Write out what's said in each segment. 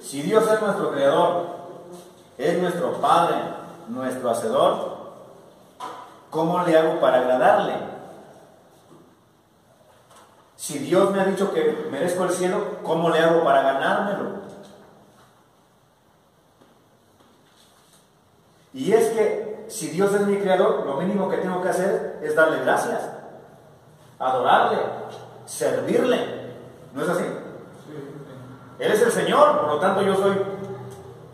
si Dios es nuestro creador, es nuestro Padre, nuestro hacedor, ¿cómo le hago para agradarle? Si Dios me ha dicho que merezco el cielo, ¿cómo le hago para ganármelo? Y es que si Dios es mi creador, lo mínimo que tengo que hacer es darle gracias, adorarle, servirle. ¿No es así? Él es el Señor, por lo tanto yo soy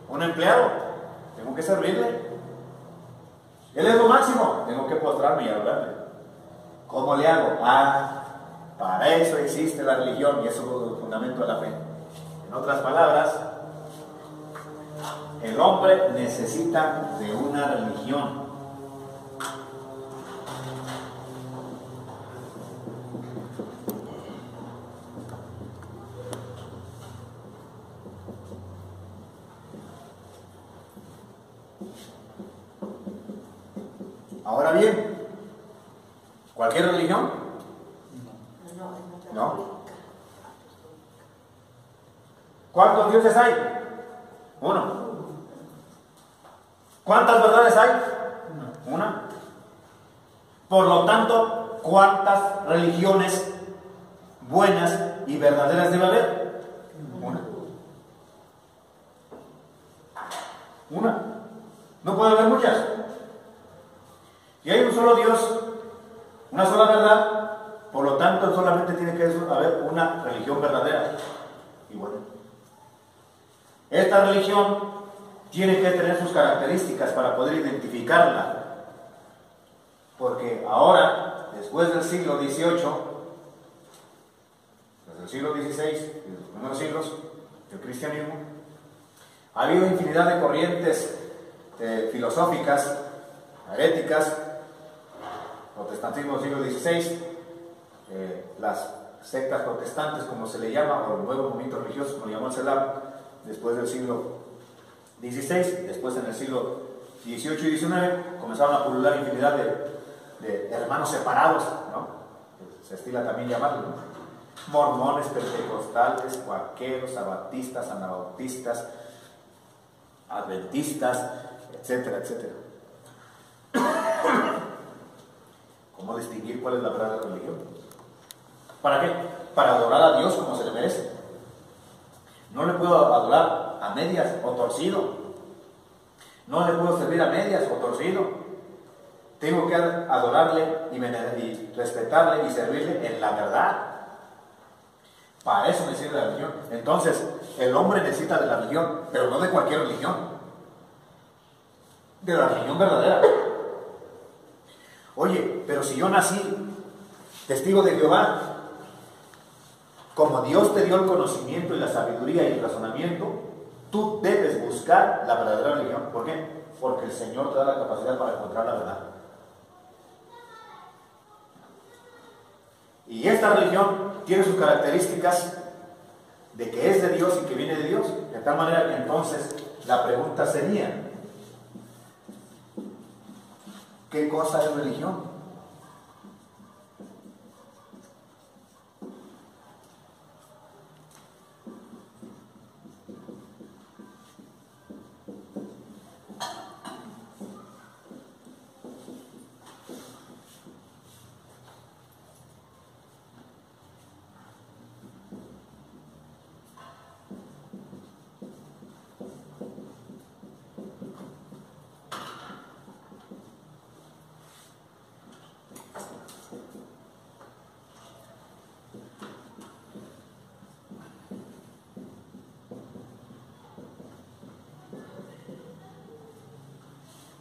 un empleado, tengo que servirle. Él es lo máximo, tengo que postrarme y adorarle. ¿Cómo le hago? Para eso existe la religión y eso es el fundamento de la fe. En otras palabras, el hombre necesita de una religión. Ahora bien, ¿cualquier religión? No. ¿Cuántos dioses hay? Uno. ¿Cuántas verdades hay? Una. Por lo tanto, ¿cuántas religiones buenas y verdaderas debe haber? Una. No puede haber muchas. Y hay un solo Dios, una sola verdad, por lo tanto solamente tiene que haber una religión verdadera y buena. Esta religión tiene que tener sus características para poder identificarla, porque ahora, después del siglo XVIII, desde el siglo XVI y los primeros siglos del cristianismo, ha habido infinidad de corrientes filosóficas, heréticas, protestantismo del siglo XVI, las sectas protestantes, como se le llama, o el nuevo movimiento religioso, como le llamó el CELAM, después del siglo XVI, después en el siglo XVIII y XIX, comenzaron a pulular infinidad de hermanos separados, ¿no? Se estila también llamarlo, ¿no? Mormones, pentecostales, cuaqueros, sabatistas, anabautistas, adventistas, etcétera, etcétera. ¿Cómo distinguir cuál es la verdadera religión? ¿Para qué? Para adorar a Dios como se le merece. No le puedo adorar a medias o torcido. No le puedo servir a medias o torcido. Tengo que adorarle y respetarle y servirle en la verdad. Para eso necesita la religión. Entonces, el hombre necesita de la religión, pero no de cualquier religión. De la religión verdadera. Oye, pero si yo nací testigo de Jehová, como Dios te dio el conocimiento y la sabiduría y el razonamiento, tú debes buscar la verdadera religión. ¿Por qué? Porque el Señor te da la capacidad para encontrar la verdad. Y esta religión tiene sus características de que es de Dios y que viene de Dios, de tal manera que entonces la pregunta sería: ¿qué cosa es religión?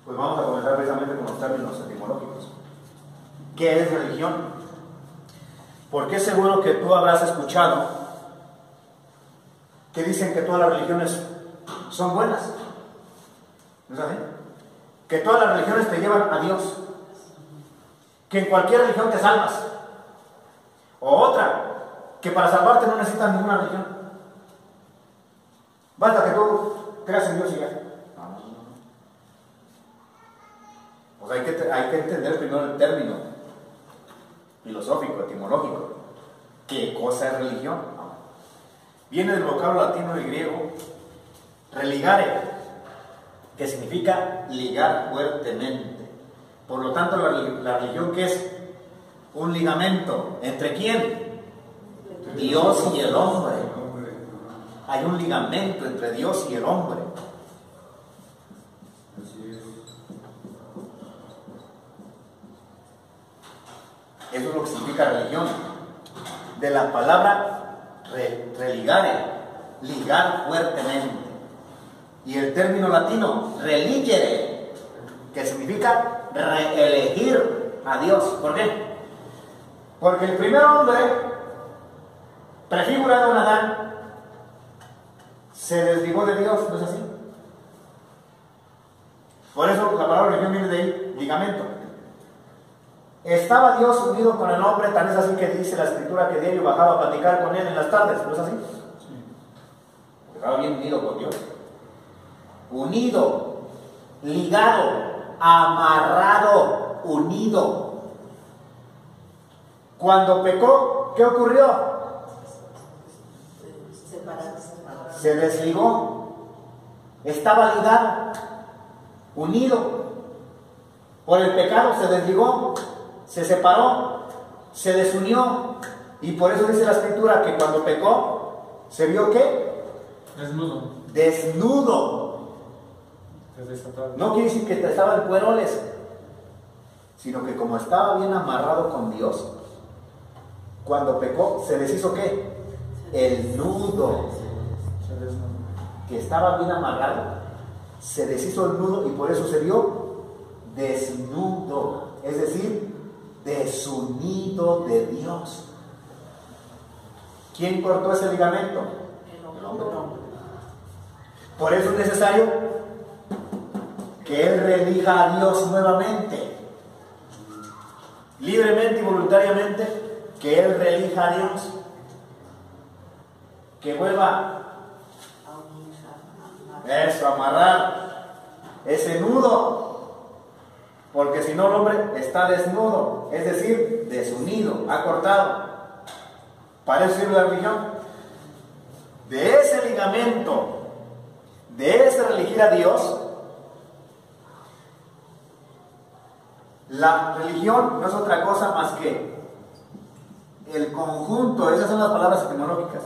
Pues vamos a comenzar precisamente con los términos etimológicos. ¿Qué es religión? Porque seguro que tú habrás escuchado que dicen que todas las religiones son buenas. ¿No es así? Que todas las religiones te llevan a Dios. Que en cualquier religión te salvas. O otra, que para salvarte no necesitas ninguna religión. Basta que tú creas en Dios y ya. Pues hay que entender primero el término filosófico, etimológico. ¿Qué cosa es religión? Viene del vocablo latino y griego Religare, que significa ligar fuertemente. Por lo tanto, la religión, ¿qué es? Un ligamento. ¿Entre quién? Dios y el hombre. Hay un ligamento entre Dios y el hombre. Eso es lo que significa religión. De la palabra religare, ligar fuertemente. Y el término latino, religere, que significa reelegir a Dios. ¿Por qué? Porque el primer hombre, prefigurado en Adán, se desligó de Dios, ¿no es así? Por eso la palabra religión viene de ahí, ligamento. Estaba Dios unido con el hombre, tan es así que dice la Escritura que diario bajaba a platicar con él en las tardes, ¿no es así? Estaba bien unido con Dios. Unido, ligado, amarrado, unido. Cuando pecó, ¿qué ocurrió? Se desligó. Estaba ligado, unido. Por el pecado se desligó, se separó, se desunió. Y por eso dice la Escritura que cuando pecó, ¿se vio qué? Desnudo. Desnudo. No quiere decir que estaba en cueroles, sino que como estaba bien amarrado con Dios, cuando pecó, ¿se deshizo qué? El nudo. Que estaba bien amarrado, se deshizo el nudo y por eso se vio desnudo, es decir, desunido de Dios. ¿Quién cortó ese ligamento? El hombre. Por eso es necesario que Él relija a Dios nuevamente, libremente y voluntariamente, que Él relija a Dios, que vuelva eso, amarrar ese nudo, porque si no el hombre está desnudo, es decir, desunido, ha cortado. Para eso sirve la religión. De ese ligamento, de ese religir a Dios, la religión no es otra cosa más que el conjunto, esas son las palabras etimológicas,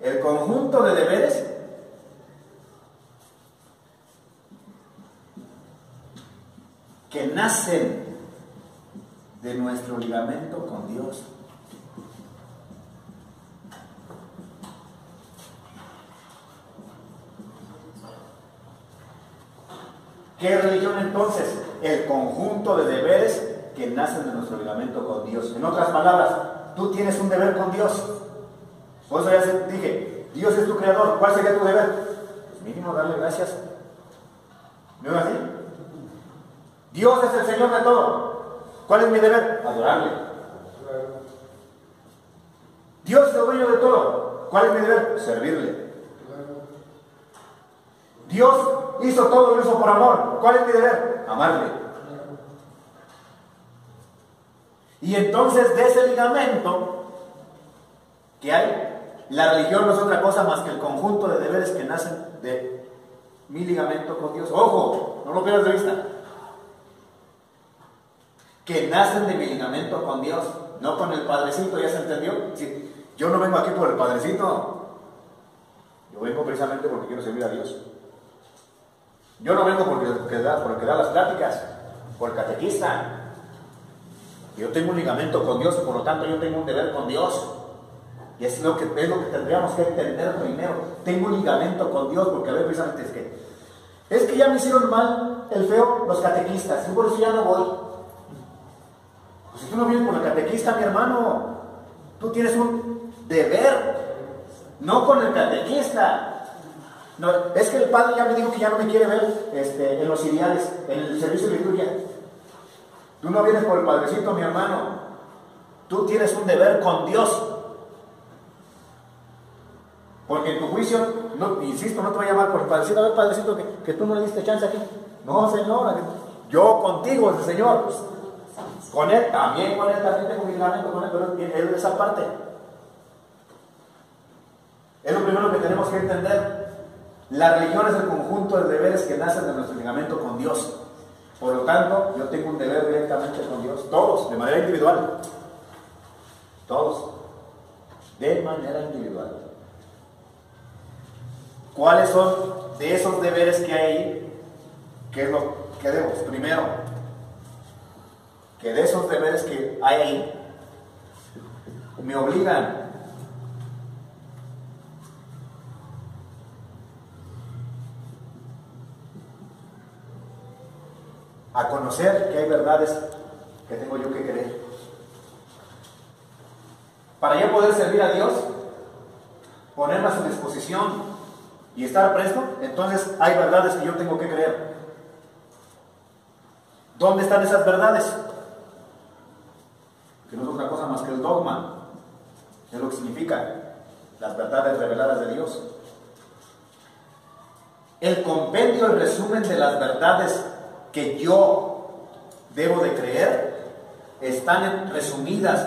el conjunto de deberes que nacen de nuestro ligamento con Dios. ¿Qué religión entonces? El conjunto de deberes que nacen de nuestro ligamento con Dios. En otras palabras, tú tienes un deber con Dios. Por eso ya dije, Dios es tu creador. ¿Cuál sería tu deber? Pues mínimo darle gracias. ¿No es así? Dios es el Señor de todo. ¿Cuál es mi deber? Adorarle. Dios es el dueño de todo. ¿Cuál es mi deber? Servirle. Dios hizo todo, lo hizo por amor. ¿Cuál es mi deber? Amarle. Y entonces de ese ligamento que hay, la religión no es otra cosa más que el conjunto de deberes que nacen de mi ligamento con Dios. Ojo, no lo pierdas de vista. Que nacen de mi ligamento con Dios, no con el Padrecito, ¿ya se entendió? Sí, yo no vengo aquí por el Padrecito, yo vengo precisamente porque quiero servir a Dios. Yo no vengo porque da las pláticas, por el catequista. Yo tengo un ligamento con Dios y por lo tanto yo tengo un deber con Dios. Y es lo que tendríamos que entender primero. Tengo un ligamento con Dios porque a ver precisamente es que ya me hicieron mal el feo los catequistas y por eso ya no voy. Pues si tú no vienes con el catequista, mi hermano, tú tienes un deber, no con el catequista. No, es que el padre ya me dijo que ya no me quiere ver en los ideales, en el servicio de liturgia. Tú no vienes por el Padrecito, mi hermano. Tú tienes un deber con Dios. Porque en tu juicio, no, insisto, no te voy a llamar por el Padrecito. A ver, Padrecito, que tú no le diste chance aquí. No, Señor, yo contigo, el Señor. Con él también tengo mi ligamento con él, pero él esa parte. Es lo primero que tenemos que entender. La religión es el conjunto de deberes que nacen de nuestro ligamiento con Dios. Por lo tanto, yo tengo un deber directamente con Dios. Todos, de manera individual. Todos. De manera individual. ¿Cuáles son de esos deberes que hay ahí? ¿Qué es lo que debo? Primero, que de esos deberes que hay ahí, me obligan a conocer que hay verdades que tengo yo que creer. Para yo poder servir a Dios, ponerme a su disposición y estar presto, entonces hay verdades que yo tengo que creer. ¿Dónde están esas verdades? Que no es otra cosa más que el dogma. Es lo que significa las verdades reveladas de Dios. El compendio, el resumen de las verdades que yo debo de creer, están resumidas,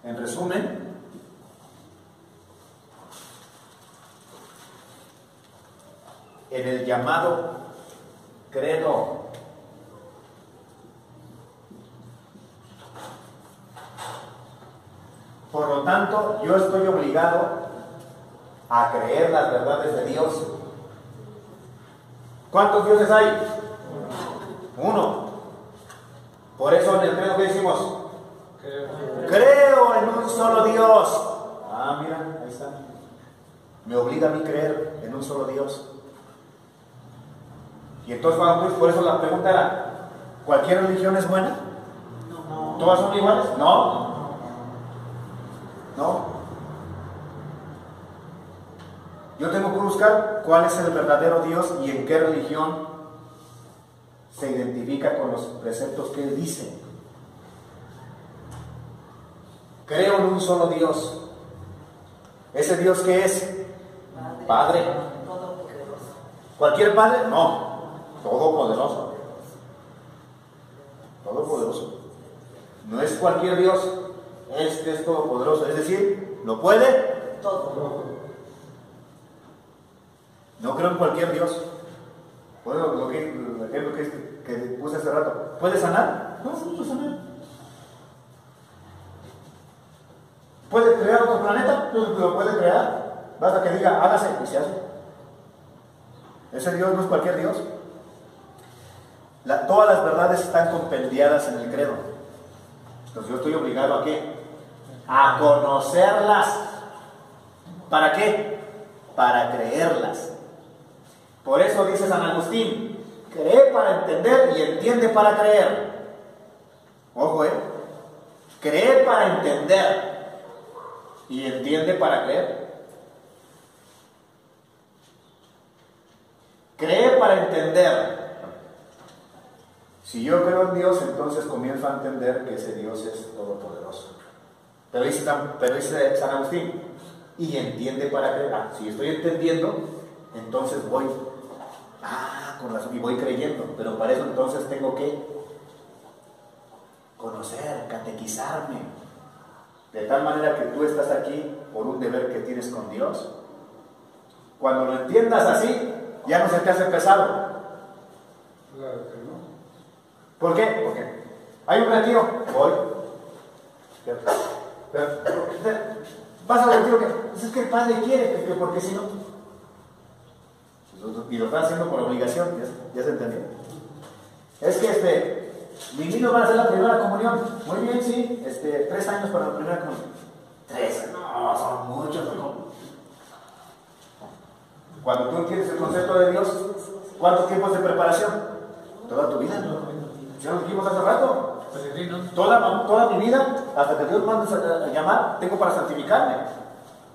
en resumen, en el llamado credo. Por lo tanto, yo estoy obligado a creer las verdades de Dios. ¿Cuántos dioses hay? Uno. Por eso en el credo, ¿qué decimos? Creo en un solo Dios. Ah, mira, ahí está. Me obliga a mí creer en un solo Dios. Y entonces, por eso la pregunta era, ¿cualquier religión es buena? No. ¿Todas son iguales? No. No. Yo tengo que buscar cuál es el verdadero Dios y en qué religión se identifica con los preceptos que Él dice. Creo en un solo Dios. ¿Ese Dios qué es? Padre. ¿Cualquier padre? No. Todopoderoso. Todopoderoso. No es cualquier Dios. Este es todopoderoso. Es decir, lo puede todo. No creo en cualquier Dios. Bueno, lo que puse hace rato. ¿Puede sanar? No, no puede sanar. ¿Puede crear otro planeta? Lo puede crear. Basta que diga, hágase y se hace. Ese Dios no es cualquier Dios. Todas las verdades están compendiadas en el credo. Entonces yo estoy obligado ¿a qué? A conocerlas. ¿Para qué? Para creerlas. Por eso dice San Agustín, cree para entender y entiende para creer. Ojo, cree para entender y entiende para creer. Cree para entender. Si yo creo en Dios, entonces comienzo a entender que ese Dios es todopoderoso. Pero dice San Agustín, y entiende para creer. Si estoy entendiendo, entonces voy, con razón, y voy creyendo. Pero para eso entonces tengo que conocer, catequizarme. De tal manera que tú estás aquí por un deber que tienes con Dios. Cuando lo entiendas así, ya no se te hace pesado. Claro que no. ¿Por qué? Porque hay un retiro, voy. Vas al retiro que es que el padre quiere, que porque si no. Y lo están haciendo por obligación, ¿ya se entendió? Es que mis niños van a hacer la primera comunión. Muy bien, sí, 3 años para la primera comunión. 3, no, son muchos. Cuando tú entiendes el concepto de Dios, ¿cuántos tiempos de preparación? Toda tu vida. Ya lo dijimos hace rato. Toda mi vida, hasta que Dios mande a llamar, tengo para santificarme.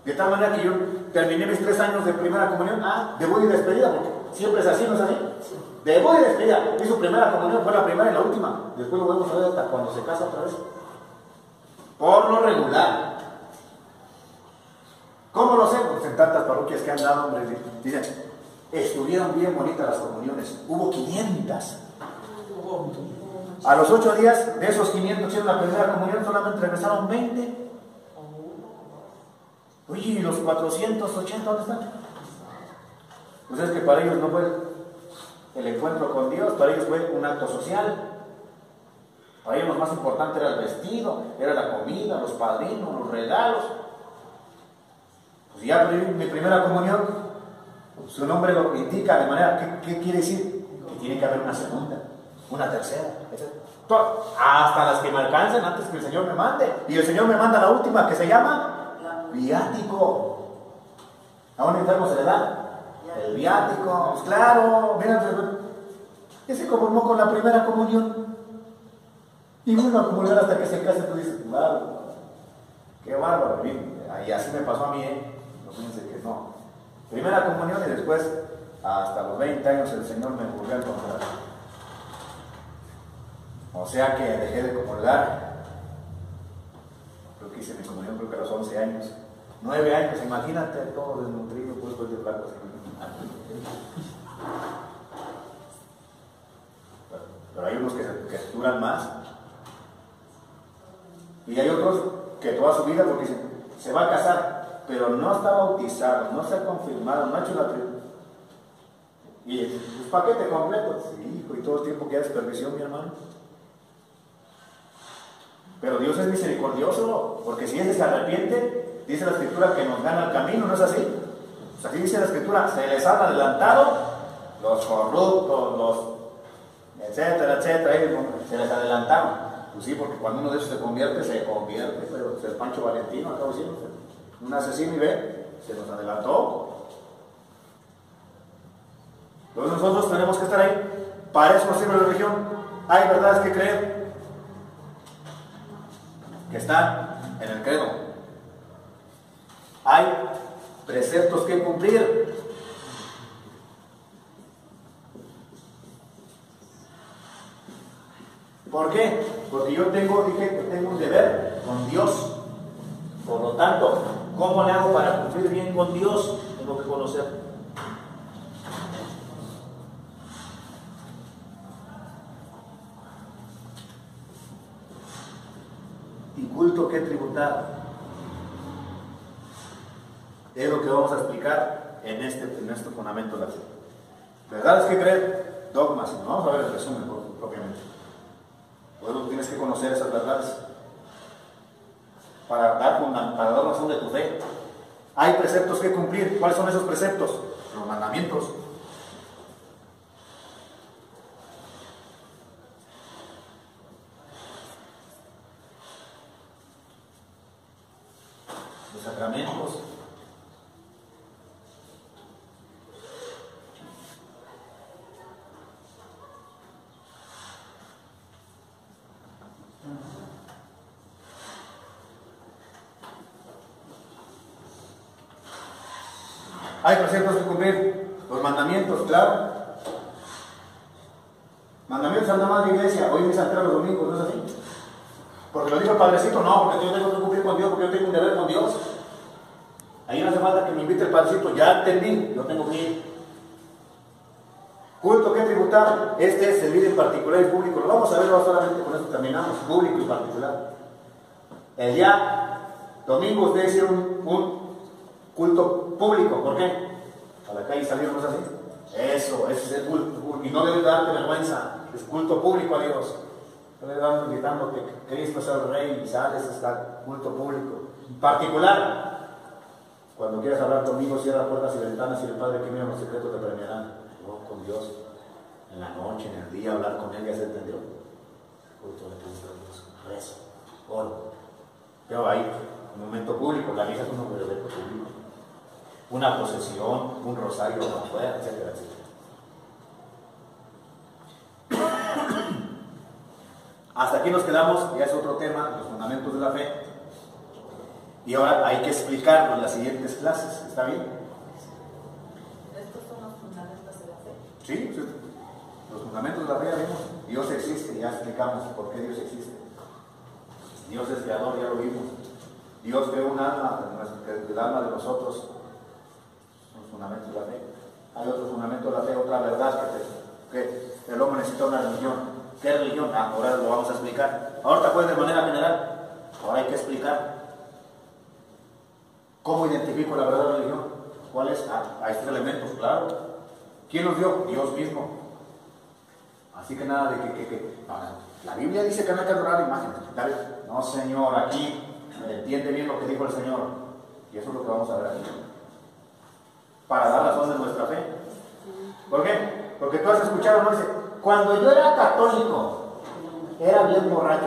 De tal manera que yo terminé mis 3 años de primera comunión, debo ir despedida, porque siempre es así, ¿no es así? Debo ir despedida. Y su primera comunión fue la primera y la última. Después lo vamos a ver hasta cuando se casa otra vez. Por lo regular. ¿Cómo lo sé? Pues en tantas parroquias que han dado, hombre, dicen, estuvieron bien bonitas las comuniones. Hubo 500. A los 8 días de esos 500 hicieron la primera comunión, solamente regresaron 20. Oye, ¿y los 480 dónde están? Pues es que para ellos no fue el encuentro con Dios, para ellos fue un acto social. Para ellos lo más importante era el vestido, era la comida, los padrinos, los regalos. Pues ya mi primera comunión, su nombre lo indica de manera, ¿qué quiere decir? Que tiene que haber una segunda, una tercera, etc. Hasta las que me alcancen antes que el Señor me mande. Y el Señor me manda la última, que se llama viático. ¿A un enfermo se le da? El viático. Pues claro, mira, que se conformó con la primera comunión. Y uno a comulgar hasta que se case, tú dices, claro, qué bárbaro. Y así me pasó a mí, no piense que no. Primera comunión y después, hasta los 20 años, el Señor me volvió a encontrar. O sea que dejé de comulgar. Creo que hice mi comunión, creo que a los 11 años. 9 años, imagínate, todo desnutrido, puesto de blanco. Pero hay unos que duran más. Y hay otros que toda su vida, porque se va a casar, pero no está bautizado, no se ha confirmado, no ha hecho la tribu. Y el paquete completo, sí, hijo, y todo el tiempo que desperdició, mi hermano. Pero Dios es misericordioso, porque si ese se arrepiente, dice la Escritura que nos gana el camino, ¿no es así? Pues así dice la Escritura, se les han adelantado los corruptos, los etcétera, etcétera, se les adelantaron. Pues sí, porque cuando uno de esos se convierte, pero es Pancho Valentino, acabo diciendo, un asesino y ve, se nos adelantó. Entonces nosotros tenemos que estar ahí. Para eso nos sirve la religión. Hay verdades que creer, que están en el credo. Hay preceptos que cumplir. ¿Por qué? Porque yo dije que tengo un deber con Dios. Por lo tanto, ¿cómo le hago para cumplir bien con Dios? Tengo que conocer. Y culto que tributar. Es lo que vamos a explicar en este fundamento de la fe. ¿Verdad? Es que creer dogmas. ¿No? Vamos a ver el resumen propiamente. Luego tienes que conocer esas verdades para dar razón de tu fe. Hay preceptos que cumplir. ¿Cuáles son esos preceptos? Los mandamientos. Los sacramentos. Hay preceptos que cumplir. Los mandamientos, claro. Mandamientos anda más de iglesia. Hoy misa entera los domingos, ¿no es así? Porque lo dijo el Padrecito, no, porque yo tengo que cumplir con Dios, porque yo tengo un deber con Dios. Ahí no hace falta que me invite el Padrecito, ya entendí, yo tengo que ir. Culto que tributar. Este es servir en particular y público. Lo vamos a ver solamente con esto terminamos. Público y particular. El día domingo ustedes hicieron un culto público. ¿Por qué? A la calle salieron, ¿no es así? Eso, ese es el culto. Y no debes darte vergüenza. Es culto público a Dios. No le van gritando que Cristo es el Rey y sales hasta culto público. Particular. Cuando quieras hablar conmigo, cierra puertas y ventanas y el Padre que mira en los secretos te premiará. No, con Dios. En la noche, en el día, hablar con Él, ya se entendió. Culto de Dios, rezo, oro. Pero ahí, un momento público, la misa es un evento público. Una procesión, un rosario afuera, etcétera, etcétera. Hasta aquí nos quedamos, ya es otro tema, los fundamentos de la fe. Y ahora hay que explicarlo en las siguientes clases, ¿está bien? ¿Estos son los fundamentos de la fe? Sí, sí. Los fundamentos de la fe ya vimos. Dios existe, ya explicamos por qué Dios existe. Dios es creador, ya lo vimos. Dios ve un alma, el alma de nosotros. Son los fundamentos de la fe. Hay otro fundamento de la fe, otra verdad que el hombre necesita una religión. ¿Qué religión? Ahora lo vamos a explicar. Ahorita pues de manera general. Ahora hay que explicar ¿Cómo identifico la verdadera religión? ¿Cuál es? A estos elementos, claro. ¿Quién los dio? Dios mismo. Así que nada de no, la Biblia dice que no hay que adorar imágenes. No, Señor, aquí entiende bien lo que dijo el Señor. Y eso es lo que vamos a ver aquí. Para dar razón de nuestra fe. ¿Por qué? Porque tú has escuchado, ¿no? Dice, cuando yo era católico, era bien borracho.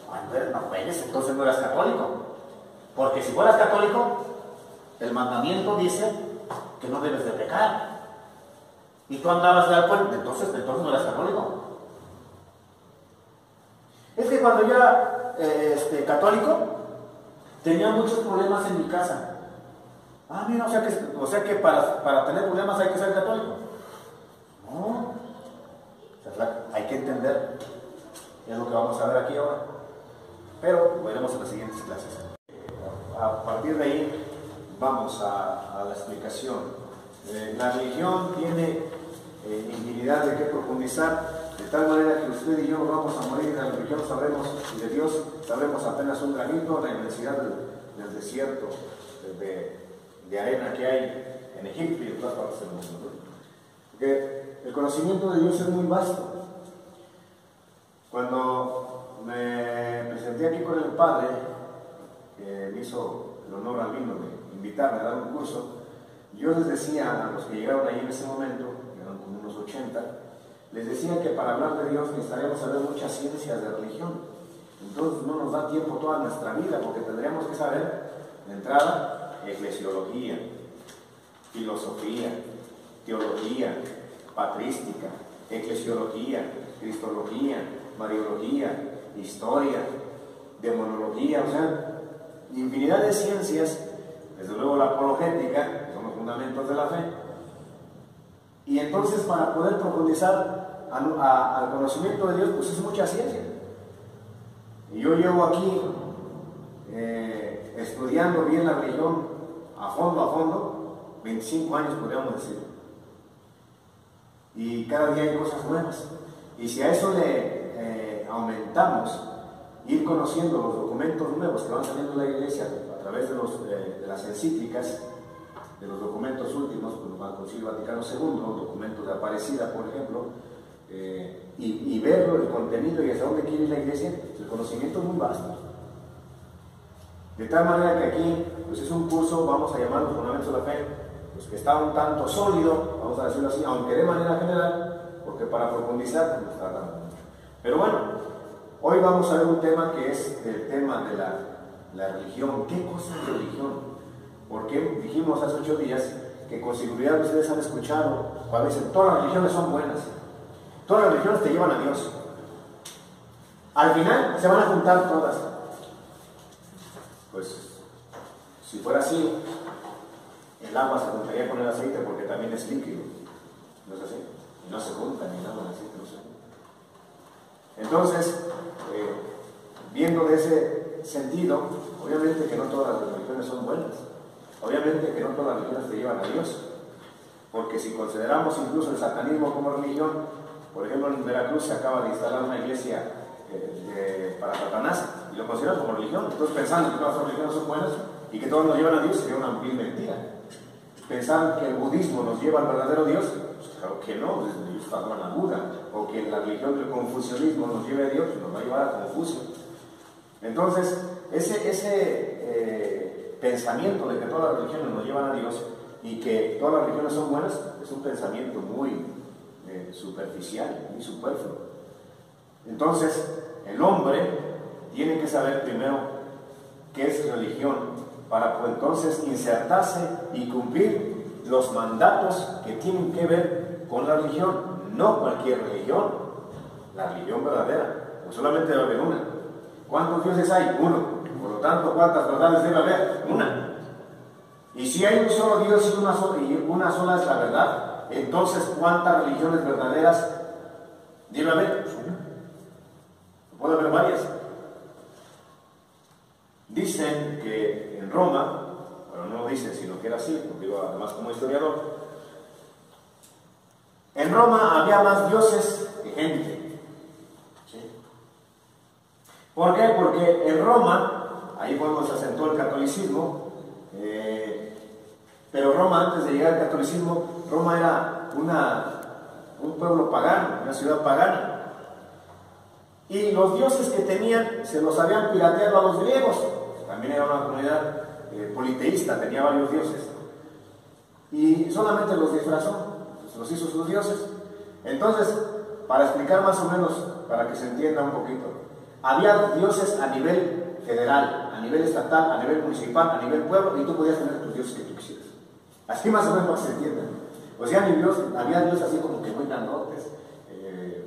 Cuando eres, no puedes, entonces no eras católico. Porque si fueras católico, el mandamiento dice que no debes de pecar. Y tú andabas de alcohol, entonces no eras católico. Es que cuando yo era católico, tenía muchos problemas en mi casa. Ah, mira, o sea que para tener problemas hay que ser católico. No. O sea, hay que entender. Es lo que vamos a ver aquí ahora. Pero lo veremos en las siguientes clases. A partir de ahí, vamos a la explicación. La religión tiene infinidad de qué profundizar, de tal manera que usted y yo vamos a morir de la religión, sabremos, y de Dios sabremos apenas un granito, la inmensidad del desierto, de arena que hay en Egipto y en todas partes del mundo, ¿no? Porque el conocimiento de Dios es muy vasto. Cuando me presenté aquí con el Padre, que me hizo el honor al vino de invitarme a dar un curso, yo les decía a los que llegaron ahí en ese momento, que eran como unos 80, les decía que para hablar de Dios necesitaríamos saber muchas ciencias de religión. Entonces no nos da tiempo toda nuestra vida, porque tendríamos que saber, de entrada, eclesiología, filosofía, teología, patrística, eclesiología, cristología, mariología, historia, demonología, o sea, infinidad de ciencias, desde luego la apologética, que son los fundamentos de la fe. Y entonces para poder profundizar al conocimiento de Dios, pues es mucha ciencia. Y yo llevo aquí estudiando bien la religión a fondo, 25 años podríamos decir. Y cada día hay cosas nuevas. Y si a eso le aumentamos, ir conociendo los documentos nuevos que van saliendo de la Iglesia a través de las encíclicas, de los documentos últimos, como el Concilio Vaticano II, documentos de Aparecida, por ejemplo, y ver el contenido y hacia dónde quiere ir la Iglesia, el conocimiento es muy vasto. De tal manera que aquí, pues es un curso, vamos a llamar los fundamentos de la fe, pues que está un tanto sólido, vamos a decirlo así, aunque de manera general, porque para profundizar nos está dando mucho. Pero bueno, hoy vamos a ver un tema que es el tema de la religión. ¿Qué cosa es religión? Porque dijimos hace 8 días que con seguridad ustedes han escuchado cuando dicen todas las religiones son buenas, todas las religiones te llevan a Dios. Al final se van a juntar todas. Pues si fuera así, el agua se juntaría con el aceite porque también es líquido, ¿no es así? Y no se junta ni nada el aceite, no se junta. Entonces, viendo de ese sentido, obviamente que no todas las religiones son buenas. Obviamente que no todas las religiones te llevan a Dios, porque si consideramos incluso el satanismo como religión, por ejemplo en Veracruz se acaba de instalar una iglesia para Satanás y lo consideran como religión. Entonces pensando que todas las religiones son buenas y que todos nos llevan a Dios sería una vil mentira. Pensar que el budismo nos lleva al verdadero Dios, pues claro que no, ellos adoran a Buda, o que la religión del confucianismo nos lleve a Dios, nos va a llevar a Confucio. Entonces ese pensamiento de que todas las religiones nos llevan a Dios y que todas las religiones son buenas es un pensamiento muy superficial, muy superfluo. Entonces el hombre tiene que saber primero qué es religión para pues, entonces insertarse y cumplir los mandatos que tienen que ver con la religión, no cualquier religión, la religión verdadera, pues solamente debe haber una. ¿Cuántos dioses hay? Uno. Por lo tanto, ¿cuántas verdades debe haber? Una. Y si hay un solo Dios y una sola es la verdad, entonces ¿cuántas religiones verdaderas debe haber? Pues una. Puede haber varias. Dicen que en Roma, bueno, no lo dicen, sino que era así, lo digo además como historiador, en Roma había más dioses que gente. ¿Sí? ¿Por qué? Porque en Roma, ahí fue donde se asentó el catolicismo, Pero Roma, antes de llegar al catolicismo, Roma era un pueblo pagano, una ciudad pagana. Y los dioses que tenían se los habían pirateado a los griegos. También era una comunidad politeísta, tenía varios dioses. Y solamente los disfrazó, los hizo sus dioses. Entonces, para explicar más o menos, para que se entienda un poquito, había dioses a nivel federal, a nivel estatal, a nivel municipal, a nivel pueblo, y tú podías tener tus dioses que tú quisieras. Así más o menos para que se entienda. O sea, había dioses así como que muy grandotes,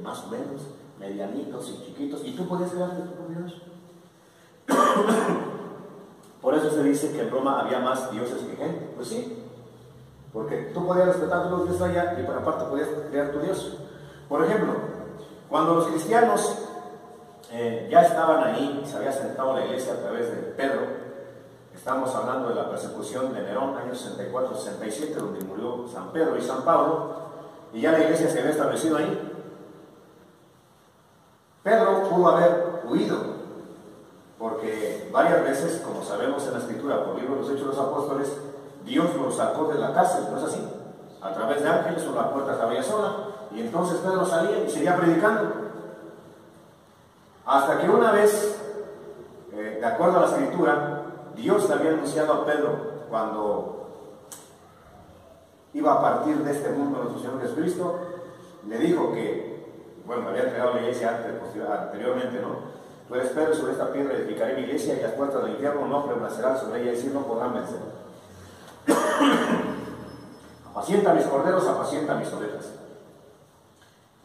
más o menos, medianitos y chiquitos, y tú podías crearte tu propio dios. Por eso se dice que en Roma había más dioses que gente. Pues sí, porque tú podías respetar a los dioses allá y por aparte podías crear tu dios. Por ejemplo, cuando los cristianos ya estaban ahí, se había sentado la iglesia a través de Pedro, estamos hablando de la persecución de Nerón, años 64-67, donde murió San Pedro y San Pablo, y ya la iglesia se había establecido ahí. Pedro pudo haber huido, porque varias veces, como sabemos en la Escritura, por el libro de los Hechos de los Apóstoles, Dios lo sacó de la cárcel, ¿no es así? A través de ángeles o la puerta se abría sola, y entonces Pedro salía y seguía predicando. Hasta que una vez, de acuerdo a la Escritura, Dios le había anunciado a Pedro cuando iba a partir de este mundo nuestro Señor Jesucristo, le dijo que, bueno, había entregado la iglesia anteriormente, ¿no? Tú eres Pedro, sobre esta piedra edificaré mi iglesia y las puertas del infierno no prevalecerán sobre ella, y decir no podrán vencer. Apacienta mis corderos, apacienta mis ovejas.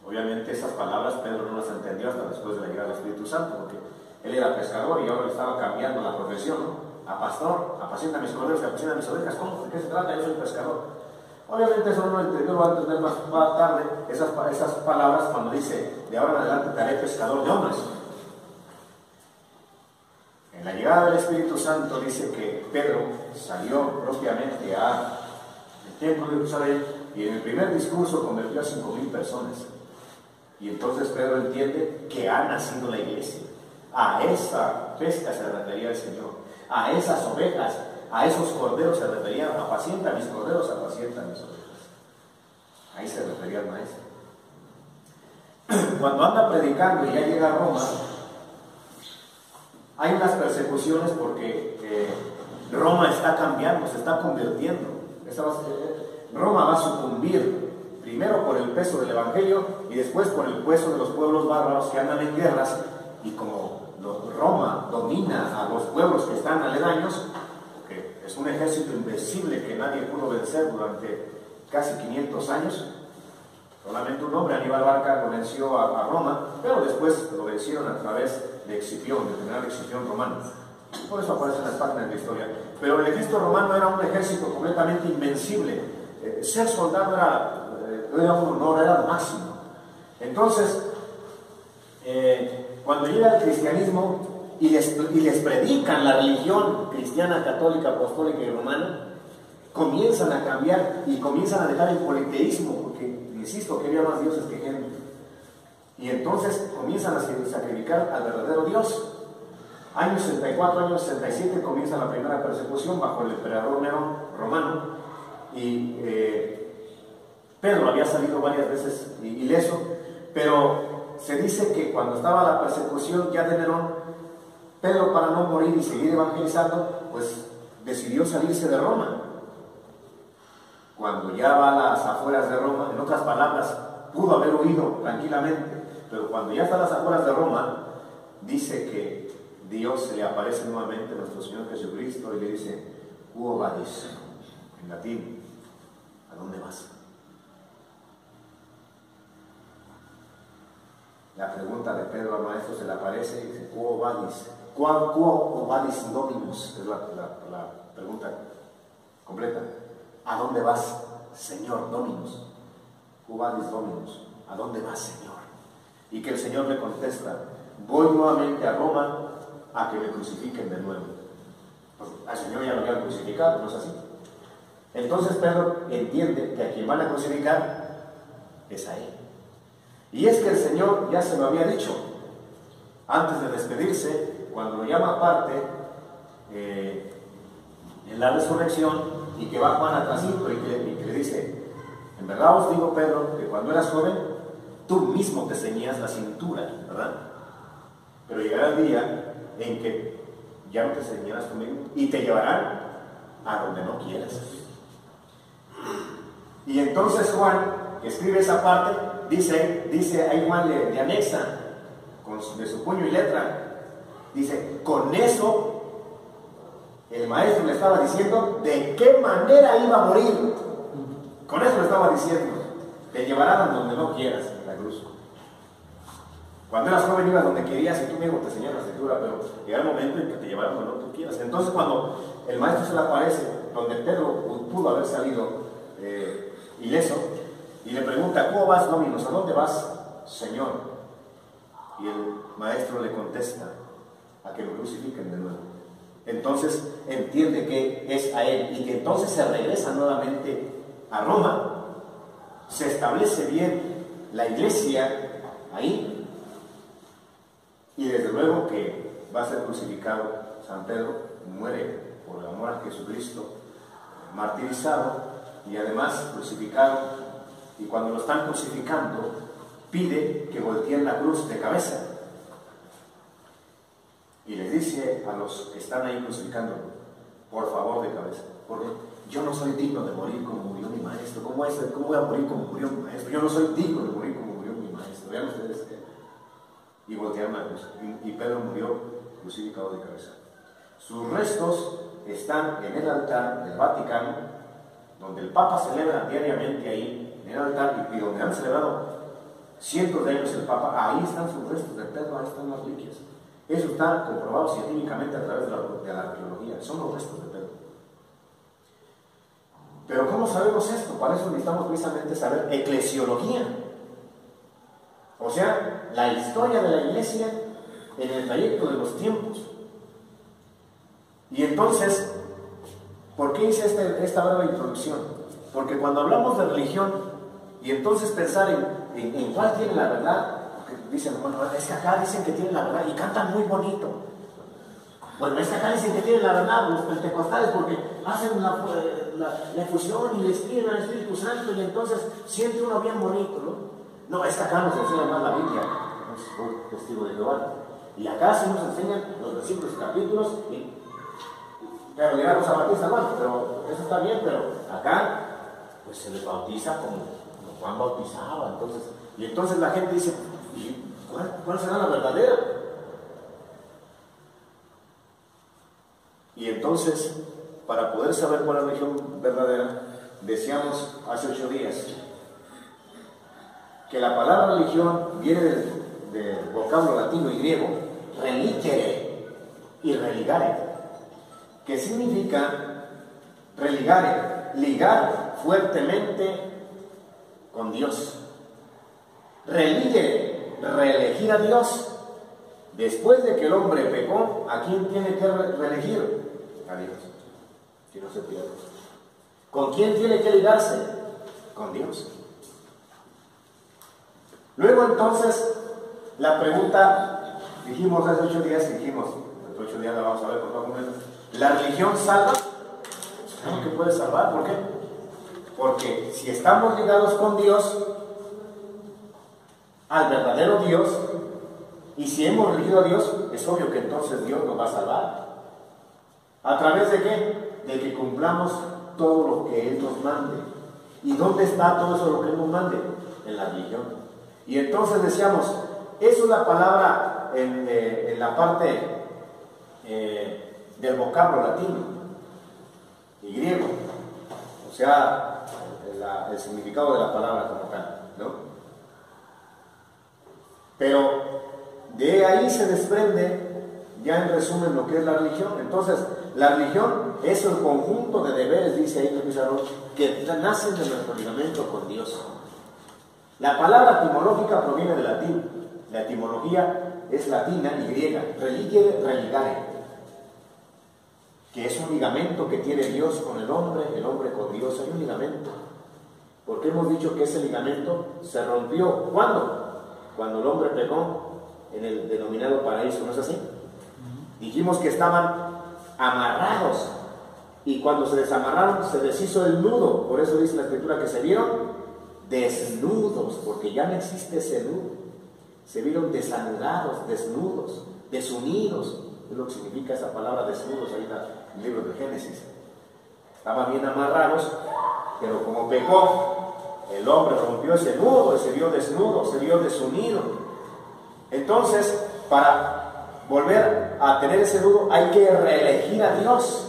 Obviamente esas palabras Pedro no las entendió hasta después de la llegada del Espíritu Santo, porque él era pescador y ahora le estaba cambiando la profesión, ¿no? A pastor, apacienta mis corderos, apacienta mis ovejas. ¿Cómo? ¿De qué se trata? Yo soy pescador. Obviamente eso no lo entendió, lo va a entender más tarde, esas palabras cuando dice, de ahora en adelante te haré pescador de hombres. En la llegada del Espíritu Santo dice que Pedro salió propiamente al templo de Jerusalén y en el primer discurso convirtió a 5,000 personas. Y entonces Pedro entiende que ha nacido la iglesia. A esa pesca se refería el Señor, a esas ovejas, a esos corderos se refería, apacienta mis corderos, apacienta mis ovejas. Ahí se refería al maestro. Cuando anda predicando y ya llega a Roma, hay unas persecuciones porque Roma está cambiando, se está convirtiendo. Roma va a sucumbir primero por el peso del Evangelio y después por el peso de los pueblos bárbaros que andan en guerras, y como Roma domina a los pueblos que están aledaños, porque es un ejército invencible que nadie pudo vencer durante casi 500 años. Solamente un hombre, Aníbal Barca, lo venció a Roma, pero después lo vencieron a través de Escipión, del general Escipión romano. Por eso aparecen las páginas de la historia. Pero el ejército romano era un ejército completamente invencible. Ser soldado era un honor, era lo máximo. Entonces, cuando llega el cristianismo y les predican la religión cristiana, católica, apostólica y romana, comienzan a cambiar y comienzan a dejar el politeísmo, porque, insisto, que había más dioses que gente. Y entonces comienzan a sacrificar al verdadero Dios. Año 64, año 67 comienza la primera persecución bajo el emperador Nerón romano, y Pedro había salido varias veces ileso, pero se dice que cuando estaba la persecución ya de Nerón, Pedro, para no morir y seguir evangelizando, pues decidió salirse de Roma. Cuando ya va a las afueras de Roma, en otras palabras, pudo haber huido tranquilamente, pero cuando ya está a las afueras de Roma, dice que Dios se le aparece nuevamente a nuestro Señor Jesucristo y le dice, Quo vadis, en latín, ¿a dónde vas? La pregunta de Pedro al maestro se le aparece y dice, Quo vadis, quo vadis dominus, es la pregunta completa. ¿A dónde vas, Señor Dominus? Quo vadis Dominus, ¿a dónde vas, Señor? Y que el Señor le contesta, voy nuevamente a Roma a que me crucifiquen de nuevo. Pues al Señor ya lo habían crucificado, ¿no es así? Entonces Pedro entiende que a quien van a crucificar es a él. Y es que el Señor ya se lo había dicho. Antes de despedirse, cuando lo llama aparte, en la resurrección, y que va Juan atrásito y que le dice: en verdad os digo, Pedro, que cuando eras joven, tú mismo te ceñías la cintura, ¿verdad? Pero llegará el día en que ya no te ceñirás tú mismo y te llevarán a donde no quieras. Y entonces Juan, que escribe esa parte, dice ahí Juan le anexa de su puño y letra, dice: con eso el maestro le estaba diciendo de qué manera iba a morir. Con eso le estaba diciendo: te llevarán a donde no quieras, en la cruz. Cuando eras joven ibas donde querías y tú mismo te enseñabas la escritura, pero llega el momento en que te llevarán donde no tú quieras. Entonces, cuando el maestro se le aparece donde Pedro pudo haber salido ileso, y le pregunta: ¿cómo vas, Dominos? ¿A dónde vas, Señor? Y el maestro le contesta: a que lo crucifiquen de nuevo. Entonces entiende que es a él, y que entonces se regresa nuevamente a Roma, se establece bien la iglesia ahí, y desde luego que va a ser crucificado. San Pedro muere por el amor a Jesucristo, martirizado y además crucificado, y cuando lo están crucificando pide que volteen la cruz de cabeza y les dice a los que están ahí crucificando: por favor, de cabeza, porque yo no soy digno de morir como murió mi maestro. ¿Cómo voy a morir como murió mi maestro? Yo no soy digno de morir como murió mi maestro. Vean ustedes que... Y voltearon la cruz. Y Pedro murió crucificado de cabeza. Sus restos están en el altar del Vaticano, donde el Papa celebra diariamente ahí, en el altar, y donde han celebrado cientos de años el Papa. Ahí están sus restos de Pedro, ahí están las reliquias. Eso está comprobado científicamente a través de la arqueología. Son los restos de Pedro. Pero ¿cómo sabemos esto? Para eso necesitamos precisamente saber eclesiología. O sea, la historia de la iglesia en el trayecto de los tiempos. Y entonces, ¿por qué hice esta breve introducción? Porque cuando hablamos de religión, y entonces pensar en cuál tiene la verdad, dicen: bueno, es que acá dicen que tienen la verdad y cantan muy bonito. Bueno, es que acá dicen que tienen la verdad los pentecostales porque hacen la efusión y les piden al Espíritu Santo, y entonces siente uno bien bonito, ¿no? No, es que acá nos enseña más la Biblia, es testigo de Jehová. Y acá sí nos enseñan los versículos y capítulos, pero llegamos a Bautista, bueno, pero eso está bien, pero acá pues se les bautiza como Juan bautizaba. Entonces la gente dice: ¿cuál será la verdadera? Y entonces, para poder saber cuál es la religión verdadera, decíamos hace 8 días que la palabra religión viene del vocablo latino y griego religere y religare, que significa religare, ligar fuertemente con Dios. Religere, reelegir a Dios. Después de que el hombre pecó, ¿a quién tiene que reelegir? A Dios, que no se pierda. ¿Con quién tiene que ligarse? Con Dios. Luego entonces, la pregunta, dijimos hace 8 días, hace 8 días la vamos a ver por favor. ¿La religión salva? Claro que puede salvar. ¿Por qué? Porque si estamos ligados con Dios, al verdadero Dios, y si hemos elegido a Dios, es obvio que entonces Dios nos va a salvar. ¿A través de qué? De que cumplamos todo lo que Él nos mande. ¿Y dónde está todo eso lo que Él nos mande? En la religión. Y entonces decíamos, eso es la palabra en la parte del vocablo latino y griego. O sea, el significado de la palabra como tal, ¿no? Pero de ahí se desprende, ya en resumen, lo que es la religión. Entonces, la religión es el conjunto de deberes, dice ahí el pizarrón, que nacen de nuestro ligamiento con Dios. La palabra etimológica proviene del latín. La etimología es latina y griega, religere, religare, que es un ligamento que tiene Dios con el hombre con Dios. Hay un ligamento, porque hemos dicho que ese ligamento se rompió. ¿Cuándo? Cuando el hombre pecó en el denominado paraíso, ¿no es así? Dijimos que estaban amarrados Y cuando se desamarraron, se deshizo el nudo. Por eso dice la Escritura que se vieron desnudos, porque ya no existe ese nudo. Se vieron desanudados, desnudos, desunidos. Es lo que significa esa palabra desnudos ahí en el libro de Génesis. Estaban bien amarrados, pero como pecó, el hombre rompió ese nudo y se vio desnudo, se vio desunido. Entonces, para volver a tener ese nudo, hay que reelegir a Dios.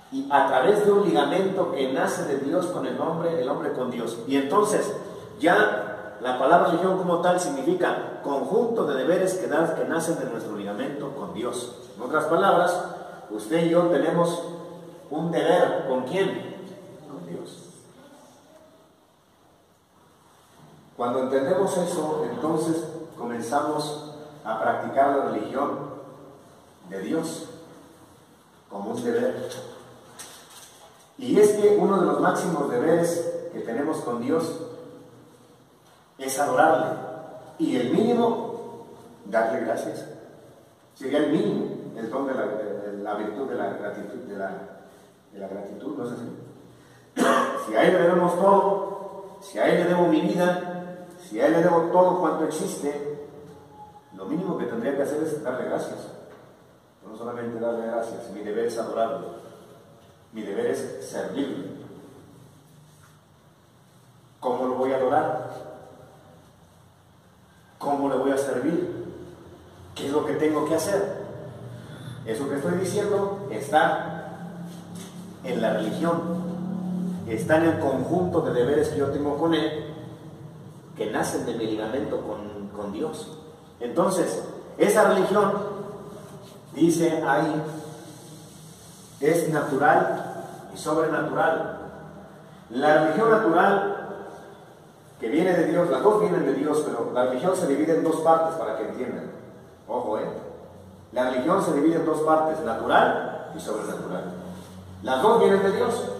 Y a través de un ligamento que nace de Dios con el hombre con Dios. Y entonces, ya la palabra religión como tal significa conjunto de deberes que nacen de nuestro ligamento con Dios. En otras palabras, usted y yo tenemos un deber. ¿Con quién? Con Dios. Cuando entendemos eso, entonces comenzamos a practicar la religión de Dios como un deber. Y es que uno de los máximos deberes que tenemos con Dios es adorarle. Y el mínimo, darle gracias. Sería el mínimo, el don de la virtud de la gratitud, ¿no es así? Si a Él le debemos todo, si a Él le debo mi vida, si a Él le debo todo cuanto existe, lo mínimo que tendría que hacer es darle gracias. No solamente darle gracias, mi deber es adorarlo. Mi deber es servirle. ¿Cómo lo voy a adorar? ¿Cómo le voy a servir? ¿Qué es lo que tengo que hacer? Eso que estoy diciendo está en la religión, está en el conjunto de deberes que yo tengo con Él, que nacen de mi ligamento con Dios. Entonces, esa religión, dice ahí, es natural y sobrenatural. La religión natural, que viene de Dios, las dos vienen de Dios, pero la religión se divide en dos partes para que entiendan. Ojo, la religión se divide en dos partes, natural y sobrenatural. Las dos vienen de Dios.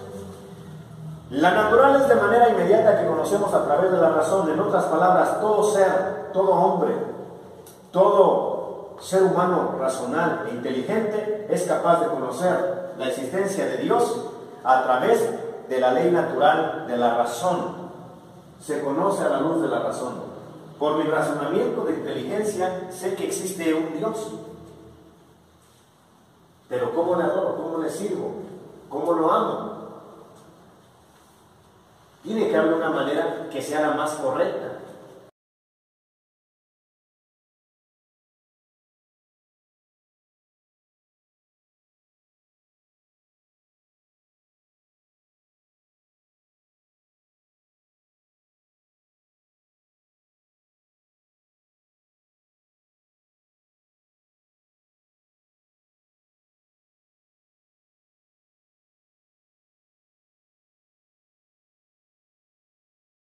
La natural es de manera inmediata que conocemos a través de la razón. En otras palabras, todo ser, todo hombre, todo ser humano racional e inteligente es capaz de conocer la existencia de Dios a través de la ley natural de la razón. Se conoce a la luz de la razón. Por mi razonamiento de inteligencia sé que existe un Dios. Pero ¿cómo le adoro? ¿Cómo le sirvo? ¿Cómo lo amo? Tiene que haber una manera que sea la más correcta.